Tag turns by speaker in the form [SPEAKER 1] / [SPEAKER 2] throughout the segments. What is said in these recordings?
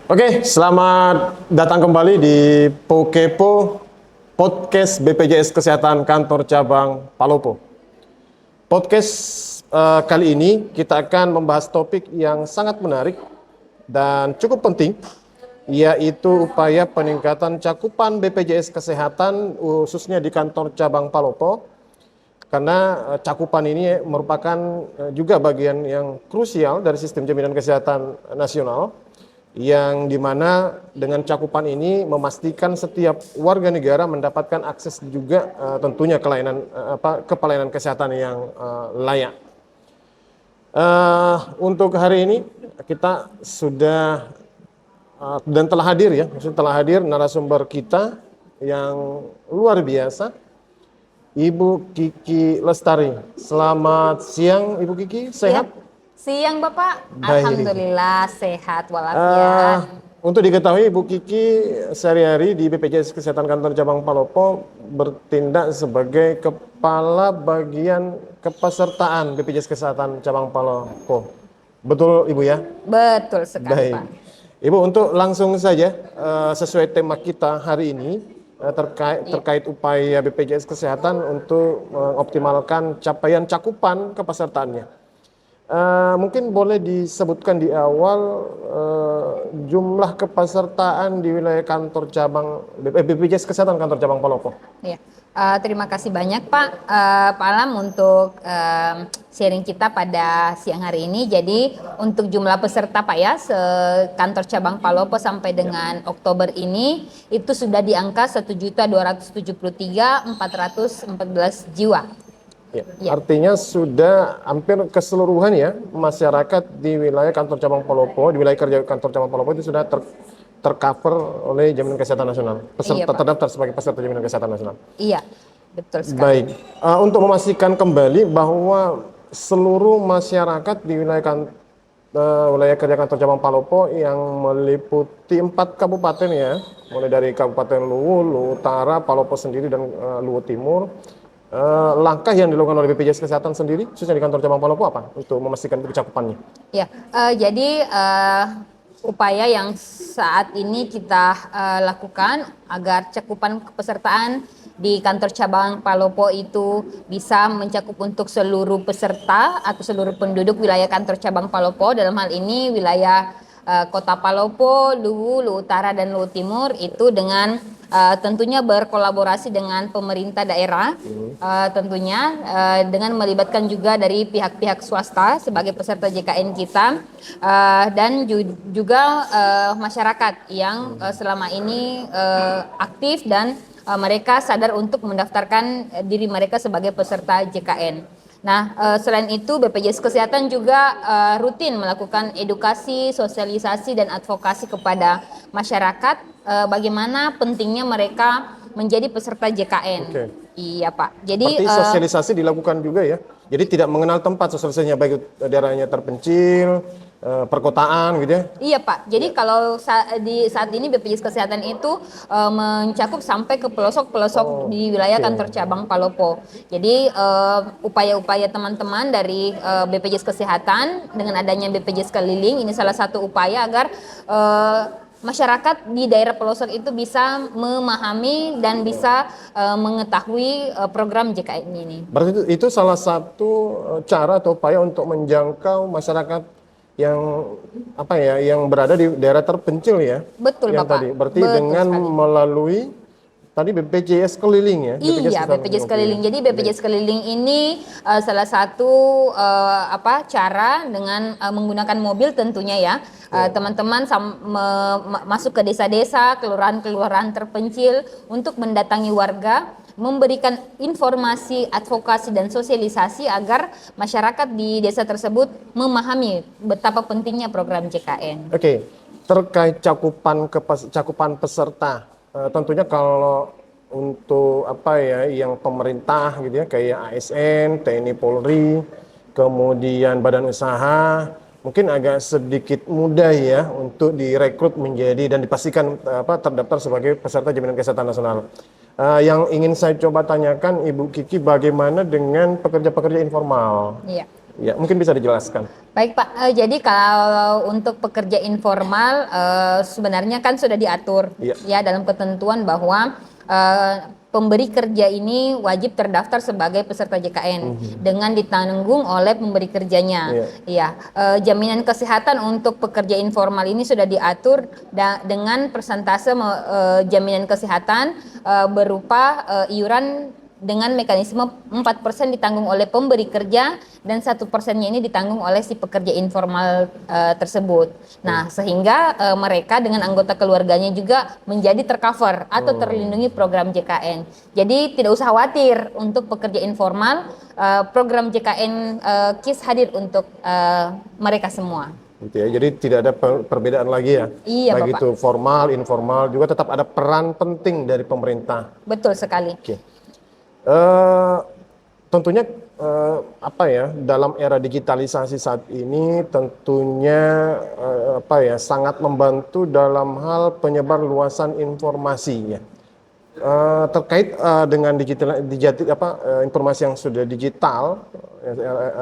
[SPEAKER 1] Oke, selamat datang kembali di Pokepo Podcast BPJS Kesehatan Kantor Cabang Palopo. Podcast kali ini kita akan membahas topik yang sangat menarik dan cukup penting, yaitu upaya peningkatan cakupan BPJS Kesehatan khususnya di Kantor Cabang Palopo. Karena cakupan ini merupakan juga bagian yang krusial dari sistem jaminan kesehatan nasional, yang dimana dengan cakupan ini memastikan setiap warga negara mendapatkan akses juga tentunya ke pelayanan kesehatan yang layak. Untuk hari ini kita sudah dan telah hadir ya, maksudnya telah hadir narasumber kita yang luar biasa, Ibu Kiki Lestari. Selamat siang Ibu Kiki, sehat?
[SPEAKER 2] Ya. Siang Bapak,
[SPEAKER 1] Baik.
[SPEAKER 2] Alhamdulillah sehat walafiat.
[SPEAKER 1] Untuk diketahui Ibu Kiki sehari-hari di BPJS Kesehatan Kantor Cabang Palopo bertindak sebagai Kepala Bagian Kepesertaan BPJS Kesehatan Cabang Palopo. Betul Ibu ya?
[SPEAKER 2] Betul sekali
[SPEAKER 1] Baik.
[SPEAKER 2] Pak.
[SPEAKER 1] Ibu, untuk langsung saja sesuai tema kita hari ini terkait upaya BPJS Kesehatan untuk mengoptimalkan capaian cakupan kepesertaannya. Mungkin boleh disebutkan di awal jumlah kepesertaan di wilayah kantor cabang BPJS Kesehatan Kantor Cabang Palopo.
[SPEAKER 2] Ya. Terima kasih banyak Pak Alam untuk sharing kita pada siang hari ini. Jadi untuk jumlah peserta Pak ya, kantor cabang Palopo sampai dengan Oktober ini itu sudah di angka 1.273.414 jiwa.
[SPEAKER 1] Ya. Artinya sudah hampir keseluruhan ya masyarakat di wilayah kantor cabang Palopo, di wilayah kerja kantor cabang Palopo itu sudah tercover oleh jaminan kesehatan nasional. Peserta terdaftar sebagai peserta jaminan kesehatan nasional.
[SPEAKER 2] Iya, betul sekali.
[SPEAKER 1] Baik, untuk memastikan kembali bahwa seluruh masyarakat di wilayah kerja kantor cabang Palopo yang meliputi 4 kabupaten ya, mulai dari Kabupaten Luwu, Luwu Utara, Palopo sendiri dan Luwu Timur. Langkah yang dilakukan oleh BPJS Kesehatan sendiri, khususnya di kantor cabang Palopo apa untuk memastikan kecakupannya?
[SPEAKER 2] Ya, jadi upaya yang saat ini kita lakukan agar cakupan kepesertaan di kantor cabang Palopo itu bisa mencakup untuk seluruh peserta atau seluruh penduduk wilayah kantor cabang Palopo, dalam hal ini wilayah Kota Palopo, Luwu, Luwu Utara dan Luwu Timur, itu dengan tentunya berkolaborasi dengan pemerintah daerah, tentunya dengan melibatkan juga dari pihak-pihak swasta sebagai peserta JKN kita, dan juga masyarakat yang selama ini aktif dan mereka sadar untuk mendaftarkan diri mereka sebagai peserta JKN. Nah, selain itu BPJS Kesehatan juga rutin melakukan edukasi, sosialisasi, dan advokasi kepada masyarakat bagaimana pentingnya mereka menjadi peserta JKN.
[SPEAKER 1] Oke.
[SPEAKER 2] Iya Pak. Jadi
[SPEAKER 1] berarti sosialisasi dilakukan juga ya. Jadi tidak mengenal tempat sosialisasinya, baik daerahnya terpencil, perkotaan gitu ya.
[SPEAKER 2] Iya Pak, jadi kalau saat ini BPJS Kesehatan itu mencakup sampai ke pelosok-pelosok di wilayah kantor cabang Palopo. Jadi upaya-upaya teman-teman dari BPJS Kesehatan dengan adanya BPJS Keliling ini salah satu upaya agar masyarakat di daerah pelosok itu bisa memahami dan bisa mengetahui program JKN ini.
[SPEAKER 1] Berarti itu salah satu cara atau upaya untuk menjangkau masyarakat yang berada di daerah terpencil ya.
[SPEAKER 2] Betul Bapak.
[SPEAKER 1] Tadi. Berarti
[SPEAKER 2] betul
[SPEAKER 1] dengan sekali. Melalui tadi BPJS Keliling ya.
[SPEAKER 2] Iya, BPJS Keliling. Jadi BPJS Keliling ini salah satu cara dengan menggunakan mobil tentunya ya. Teman-teman masuk ke desa-desa, kelurahan-kelurahan terpencil untuk mendatangi warga, memberikan informasi, advokasi, dan sosialisasi agar masyarakat di desa tersebut memahami betapa pentingnya program JKN.
[SPEAKER 1] Oke, terkait cakupan peserta, tentunya kalau untuk yang pemerintah gitu ya, kayak ASN, TNI Polri, kemudian badan usaha, mungkin agak sedikit mudah ya untuk direkrut menjadi dan dipastikan terdaftar sebagai peserta jaminan kesehatan nasional. Yang ingin saya coba tanyakan Ibu Kiki, bagaimana dengan pekerja-pekerja informal?
[SPEAKER 2] Iya.
[SPEAKER 1] Ya, mungkin bisa dijelaskan.
[SPEAKER 2] Baik Pak, jadi kalau untuk pekerja informal sebenarnya kan sudah diatur
[SPEAKER 1] Iya.
[SPEAKER 2] ya dalam ketentuan bahwa pemberi kerja ini wajib terdaftar sebagai peserta JKN dengan ditanggung oleh pemberi kerjanya. Ya, jaminan kesehatan untuk pekerja informal ini sudah diatur dengan persentase jaminan kesehatan berupa iuran dengan mekanisme 4% ditanggung oleh pemberi kerja dan 1%-nya ini ditanggung oleh si pekerja informal tersebut. Nah, sehingga mereka dengan anggota keluarganya juga menjadi tercover atau terlindungi program JKN. Jadi tidak usah khawatir untuk pekerja informal, program JKN KIS hadir untuk mereka semua.
[SPEAKER 1] Gitu ya. Jadi tidak ada perbedaan lagi ya.
[SPEAKER 2] Iya,
[SPEAKER 1] baik
[SPEAKER 2] Bapak.
[SPEAKER 1] itu formal, informal juga tetap ada peran penting dari pemerintah.
[SPEAKER 2] Betul sekali.
[SPEAKER 1] Oke. Tentunya apa ya, dalam era digitalisasi saat ini tentunya sangat membantu dalam hal penyebar luasan informasi ya. Terkait dengan informasi yang sudah digital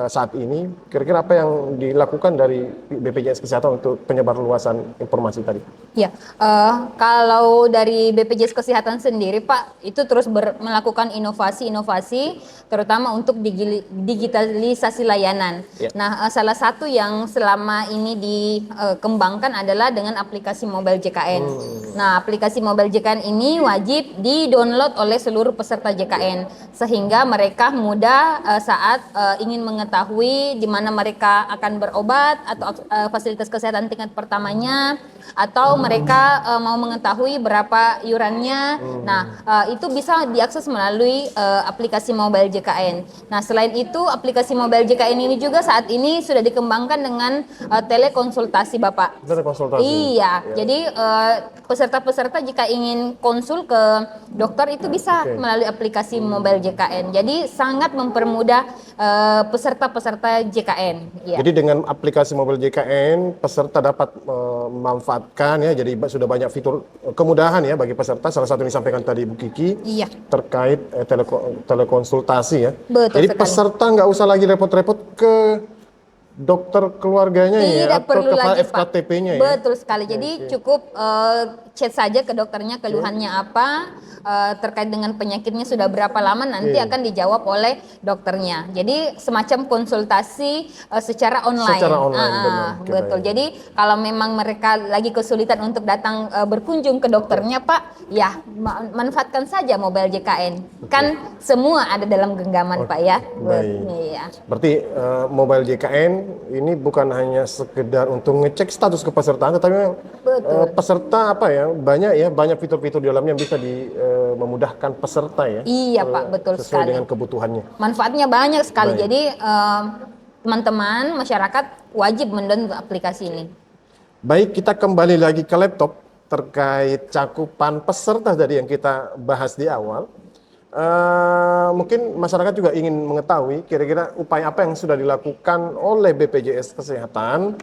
[SPEAKER 1] saat ini, kira-kira apa yang dilakukan dari BPJS Kesehatan untuk penyebar luasan informasi tadi?
[SPEAKER 2] Ya, kalau dari BPJS Kesehatan sendiri Pak, itu terus melakukan inovasi-inovasi, terutama untuk digitalisasi layanan.
[SPEAKER 1] Ya.
[SPEAKER 2] Nah, salah satu yang selama ini dikembangkan adalah dengan aplikasi mobile JKN. Nah, aplikasi mobile JKN ini wajib di-download oleh seluruh peserta JKN, sehingga mereka mudah saat ingin mengetahui di mana mereka akan berobat atau fasilitas kesehatan tingkat pertamanya, atau mereka mau mengetahui berapa iurannya. Nah, itu bisa diakses melalui aplikasi mobile JKN. Nah, selain itu aplikasi mobile JKN ini juga saat ini sudah dikembangkan dengan telekonsultasi Bapak.
[SPEAKER 1] Telekonsultasi.
[SPEAKER 2] Iya, jadi peserta-peserta jika ingin konsul ke dokter itu bisa melalui aplikasi mobile JKN. Jadi sangat mempermudah peserta-peserta JKN. Ya.
[SPEAKER 1] Jadi dengan aplikasi mobile JKN, peserta dapat memanfaatkan ya. Jadi sudah banyak fitur kemudahan ya bagi peserta. Salah satu yang disampaikan tadi Bu Kiki terkait telekonsultasi ya.
[SPEAKER 2] Betul
[SPEAKER 1] Jadi
[SPEAKER 2] sekali.
[SPEAKER 1] peserta nggak usah lagi repot-repot ke dokter keluarganya ya,
[SPEAKER 2] Tidak perlu
[SPEAKER 1] atau ke
[SPEAKER 2] lagi
[SPEAKER 1] FKTP-nya ya.
[SPEAKER 2] Betul sekali. Jadi cukup chat saja ke dokternya keluhannya apa, terkait dengan penyakitnya sudah berapa lama, nanti akan dijawab oleh dokternya. Jadi semacam konsultasi secara online.
[SPEAKER 1] Secara online, benar.
[SPEAKER 2] Betul. Jadi kalau memang mereka lagi kesulitan untuk datang berkunjung ke dokternya Pak, ya manfaatkan saja mobile JKN. Kan semua ada dalam genggaman Pak ya.
[SPEAKER 1] Baik.
[SPEAKER 2] Iya.
[SPEAKER 1] Berarti mobile JKN ini bukan hanya sekedar untuk ngecek status kepesertaan, tetapi peserta banyak fitur-fitur di dalamnya yang bisa memudahkan peserta ya.
[SPEAKER 2] Iya Pak, betul
[SPEAKER 1] sesuai
[SPEAKER 2] sekali.
[SPEAKER 1] dengan kebutuhannya.
[SPEAKER 2] Manfaatnya banyak sekali.
[SPEAKER 1] Baik.
[SPEAKER 2] Jadi teman-teman masyarakat wajib mendownload aplikasi ini.
[SPEAKER 1] Baik, kita kembali lagi ke laptop terkait cakupan peserta tadi yang kita bahas di awal. Mungkin masyarakat juga ingin mengetahui kira-kira upaya apa yang sudah dilakukan oleh BPJS Kesehatan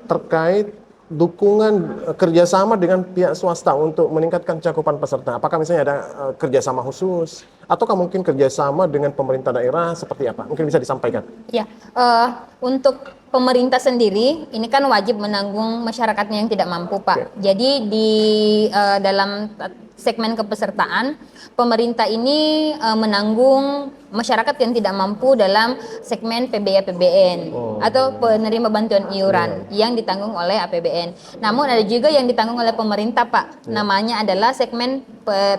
[SPEAKER 1] terkait dukungan kerjasama dengan pihak swasta untuk meningkatkan cakupan peserta. Apakah misalnya ada kerjasama khusus, ataukah mungkin kerjasama dengan pemerintah daerah seperti apa? Mungkin bisa disampaikan.
[SPEAKER 2] Ya, untuk pemerintah sendiri ini kan wajib menanggung masyarakatnya yang tidak mampu Pak. Jadi di dalam segmen kepesertaan, pemerintah ini menanggung masyarakat yang tidak mampu dalam segmen PBA-PBN atau penerima bantuan iuran yang ditanggung oleh APBN. Namun ada juga yang ditanggung oleh pemerintah Pak, namanya adalah segmen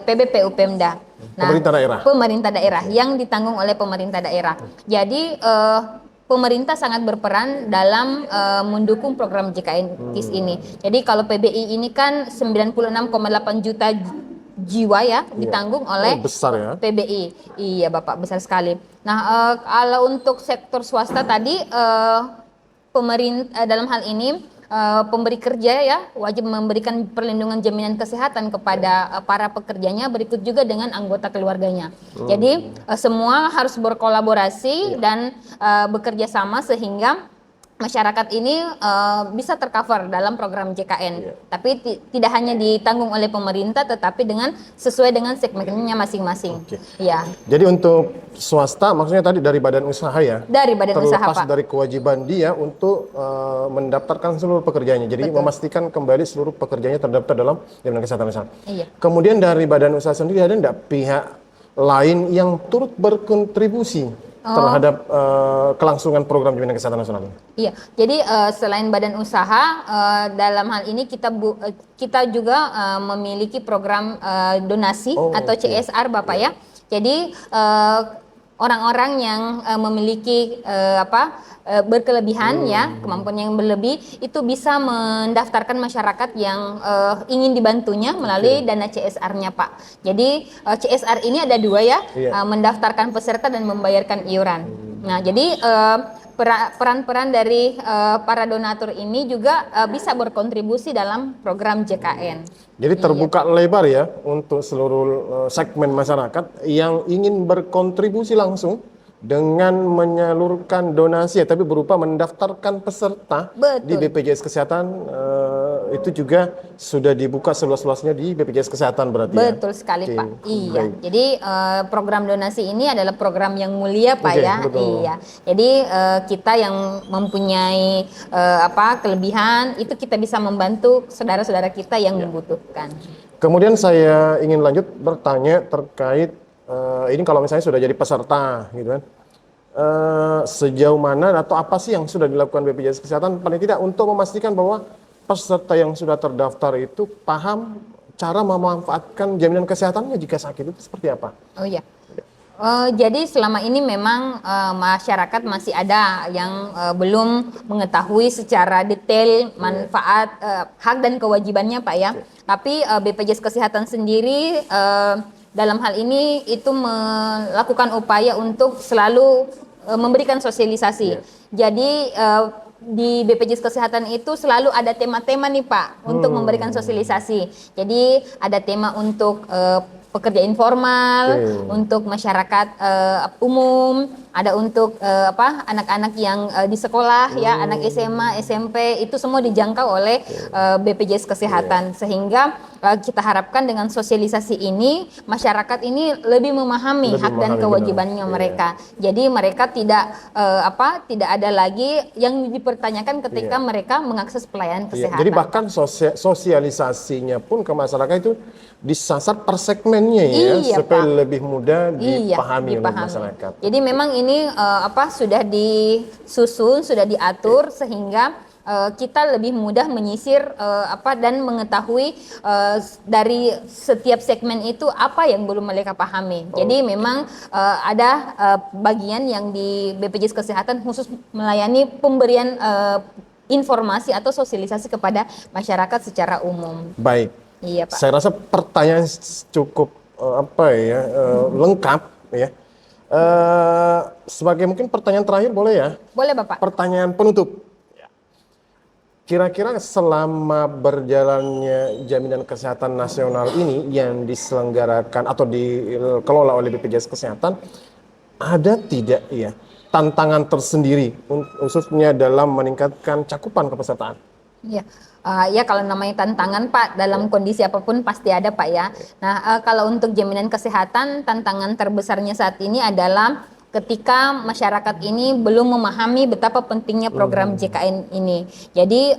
[SPEAKER 2] PBPU Pemda.
[SPEAKER 1] Pemerintah daerah.
[SPEAKER 2] Pemerintah daerah yang ditanggung oleh pemerintah daerah. Jadi pemerintah sangat berperan dalam mendukung program JKN KIS ini. Jadi kalau PBI ini kan 96,8 juta jiwa ya ditanggung oleh
[SPEAKER 1] besar ya.
[SPEAKER 2] PBI. Iya Bapak, besar sekali. Nah, kalau untuk sektor swasta tadi pemerintah dalam hal ini pemberi kerja ya wajib memberikan perlindungan jaminan kesehatan kepada para pekerjanya, berikut juga dengan anggota keluarganya. Jadi semua harus berkolaborasi dan bekerja sama sehingga masyarakat ini bisa tercover dalam program JKN.
[SPEAKER 1] Iya.
[SPEAKER 2] Tapi tidak hanya ditanggung oleh pemerintah, tetapi sesuai dengan segmennya masing-masing.
[SPEAKER 1] Oke.
[SPEAKER 2] Ya,
[SPEAKER 1] Jadi untuk swasta maksudnya tadi dari badan usaha ya?
[SPEAKER 2] dari badan usaha,
[SPEAKER 1] Terlepas
[SPEAKER 2] Pak.
[SPEAKER 1] dari kewajiban dia untuk mendaftarkan seluruh pekerjanya. Jadi memastikan kembali seluruh pekerjanya terdaftar dalam jaminan kesehatan nasional.
[SPEAKER 2] Iya.
[SPEAKER 1] Kemudian dari badan usaha sendiri ada enggak pihak lain yang turut berkontribusi terhadap kelangsungan program jaminan kesehatan nasional ini?
[SPEAKER 2] Iya, jadi selain badan usaha, dalam hal ini kita juga memiliki program donasi atau
[SPEAKER 1] oke.
[SPEAKER 2] CSR, Bapak ya. Jadi orang-orang yang memiliki berkelebihan ya, kemampuan yang berlebih itu bisa mendaftarkan masyarakat yang ingin dibantunya melalui dana CSR-nya, Pak. Jadi CSR ini ada dua ya,
[SPEAKER 1] Iya.
[SPEAKER 2] mendaftarkan peserta dan membayarkan iuran. Nah, jadi peran-peran dari para donatur ini juga bisa berkontribusi dalam program JKN.
[SPEAKER 1] Jadi terbuka lebar ya untuk seluruh segmen masyarakat yang ingin berkontribusi langsung dengan menyalurkan donasi, tapi berupa mendaftarkan peserta di
[SPEAKER 2] Betul.
[SPEAKER 1] BPJS Kesehatan. Itu juga sudah dibuka seluas-luasnya di BPJS Kesehatan berarti ya?
[SPEAKER 2] Betul sekali,
[SPEAKER 1] Oke,
[SPEAKER 2] Pak. Iya.
[SPEAKER 1] baik.
[SPEAKER 2] Jadi program donasi ini adalah program yang mulia, Pak
[SPEAKER 1] Oke,
[SPEAKER 2] ya.
[SPEAKER 1] betul.
[SPEAKER 2] Iya. Jadi kita yang mempunyai kelebihan itu kita bisa membantu saudara-saudara kita yang membutuhkan.
[SPEAKER 1] Kemudian saya ingin lanjut bertanya terkait ini kalau misalnya sudah jadi peserta gitu kan. Sejauh mana atau apa sih yang sudah dilakukan BPJS Kesehatan paling tidak untuk memastikan bahwa peserta yang sudah terdaftar itu paham cara memanfaatkan jaminan kesehatannya jika sakit itu seperti apa?
[SPEAKER 2] Oh iya. Jadi selama ini memang masyarakat masih ada yang belum mengetahui secara detail manfaat, hak dan kewajibannya, Pak ya. Tapi BPJS Kesehatan sendiri dalam hal ini itu melakukan upaya untuk selalu memberikan sosialisasi. Jadi di BPJS Kesehatan itu selalu ada tema-tema nih, Pak, untuk memberikan sosialisasi. Jadi ada tema untuk pekerja informal, untuk masyarakat umum, ada untuk anak-anak yang di sekolah ya, anak SMA, SMP, itu semua dijangkau oleh BPJS Kesehatan. Sehingga kita harapkan dengan sosialisasi ini masyarakat ini lebih memahami hak dan kewajibannya mereka. Jadi mereka tidak ada lagi yang dipertanyakan ketika mereka mengakses pelayanan kesehatan.
[SPEAKER 1] Jadi bahkan sosialisasinya pun ke masyarakat itu disasar per segmennya ya, supaya lebih mudah dipahami oleh masyarakat.
[SPEAKER 2] Jadi memang ini sudah disusun, sudah diatur sehingga kita lebih mudah menyisir dan mengetahui dari setiap segmen itu apa yang belum mereka pahami. Jadi memang ada bagian yang di BPJS Kesehatan khusus melayani pemberian informasi atau sosialisasi kepada masyarakat secara umum.
[SPEAKER 1] Baik.
[SPEAKER 2] Iya, Pak.
[SPEAKER 1] Saya rasa pertanyaan cukup lengkap ya. Sebagai mungkin pertanyaan terakhir boleh ya?
[SPEAKER 2] Boleh, Bapak.
[SPEAKER 1] Pertanyaan penutup. Kira-kira selama berjalannya jaminan kesehatan nasional ini yang diselenggarakan atau dikelola oleh BPJS Kesehatan, ada tidak ya tantangan tersendiri khususnya dalam meningkatkan cakupan kepesertaan?
[SPEAKER 2] Ya, ya kalau namanya tantangan, Pak, dalam kondisi apapun pasti ada, Pak ya. Nah, kalau untuk jaminan kesehatan, tantangan terbesarnya saat ini adalah ketika masyarakat ini belum memahami betapa pentingnya program JKN ini. Jadi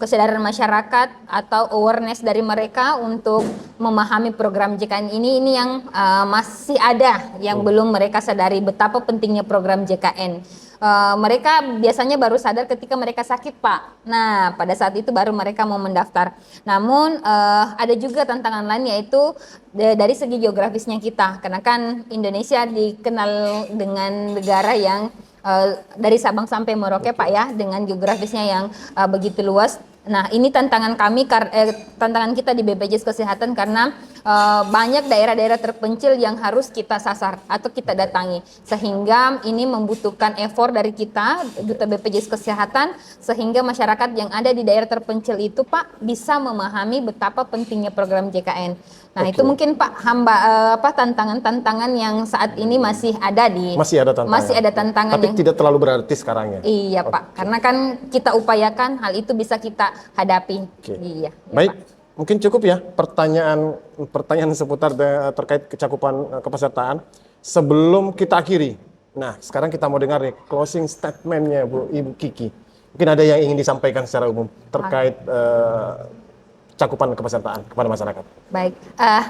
[SPEAKER 2] kesadaran masyarakat atau awareness dari mereka untuk memahami program JKN ini yang masih ada yang belum mereka sadari betapa pentingnya program JKN. Mereka biasanya baru sadar ketika mereka sakit, Pak. Nah, pada saat itu baru mereka mau mendaftar. Namun ada juga tantangan lain, yaitu dari segi geografisnya kita. Karena kan Indonesia dikenal dengan negara yang dari Sabang sampai Merauke, Pak ya, dengan geografisnya yang begitu luas. Nah, ini tantangan kami, tantangan kita di BPJS Kesehatan karena banyak daerah-daerah terpencil yang harus kita sasar atau kita datangi, sehingga ini membutuhkan effort dari kita Duta BPJS Kesehatan, sehingga masyarakat yang ada di daerah terpencil itu Pak bisa memahami betapa pentingnya program JKN. Nah, itu mungkin Pak tantangan-tantangan yang saat ini masih ada masih ada tantangan
[SPEAKER 1] tapi
[SPEAKER 2] yang
[SPEAKER 1] tidak terlalu berarti sekarang ya.
[SPEAKER 2] Iya Pak, karena kan kita upayakan hal itu bisa kita hadapi.
[SPEAKER 1] Oke.
[SPEAKER 2] Iya.
[SPEAKER 1] Baik,
[SPEAKER 2] Pak.
[SPEAKER 1] mungkin cukup ya pertanyaan seputar terkait kecakupan kepesertaan sebelum kita akhiri. Nah, sekarang kita mau dengar nih closing statement-nya Ibu Kiki. Mungkin ada yang ingin disampaikan secara umum terkait cakupan kepesertaan kepada masyarakat.
[SPEAKER 2] Baik,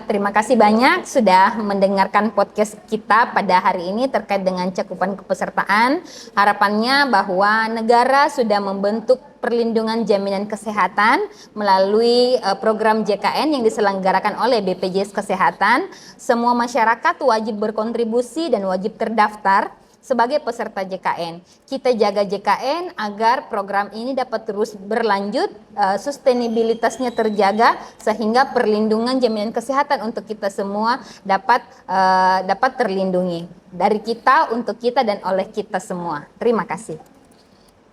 [SPEAKER 2] terima kasih banyak sudah mendengarkan podcast kita pada hari ini terkait dengan cakupan kepesertaan. Harapannya bahwa negara sudah membentuk perlindungan jaminan kesehatan melalui program JKN yang diselenggarakan oleh BPJS Kesehatan. Semua masyarakat wajib berkontribusi dan wajib terdaftar sebagai peserta JKN. Kita jaga JKN agar program ini dapat terus berlanjut, sustainabilitasnya terjaga sehingga perlindungan jaminan kesehatan untuk kita semua dapat terlindungi dari kita, untuk kita dan oleh kita semua. Terima kasih.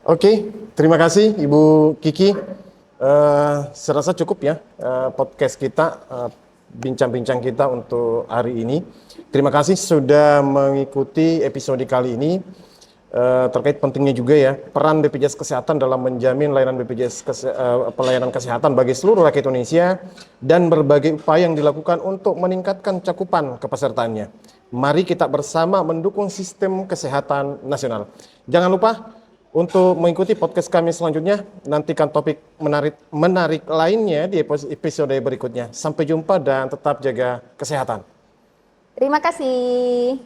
[SPEAKER 1] Oke, terima kasih Ibu Kiki. Serasa cukup ya podcast kita, bincang-bincang kita untuk hari ini. Terima kasih sudah mengikuti episode kali ini. Terkait pentingnya juga ya peran BPJS Kesehatan dalam menjamin layanan pelayanan kesehatan bagi seluruh rakyat Indonesia dan berbagai upaya yang dilakukan untuk meningkatkan cakupan kepesertaannya. Mari kita bersama mendukung sistem kesehatan nasional. Jangan lupa untuk mengikuti podcast kami selanjutnya, nantikan topik menarik lainnya di episode berikutnya. Sampai jumpa dan tetap jaga kesehatan.
[SPEAKER 2] Terima kasih.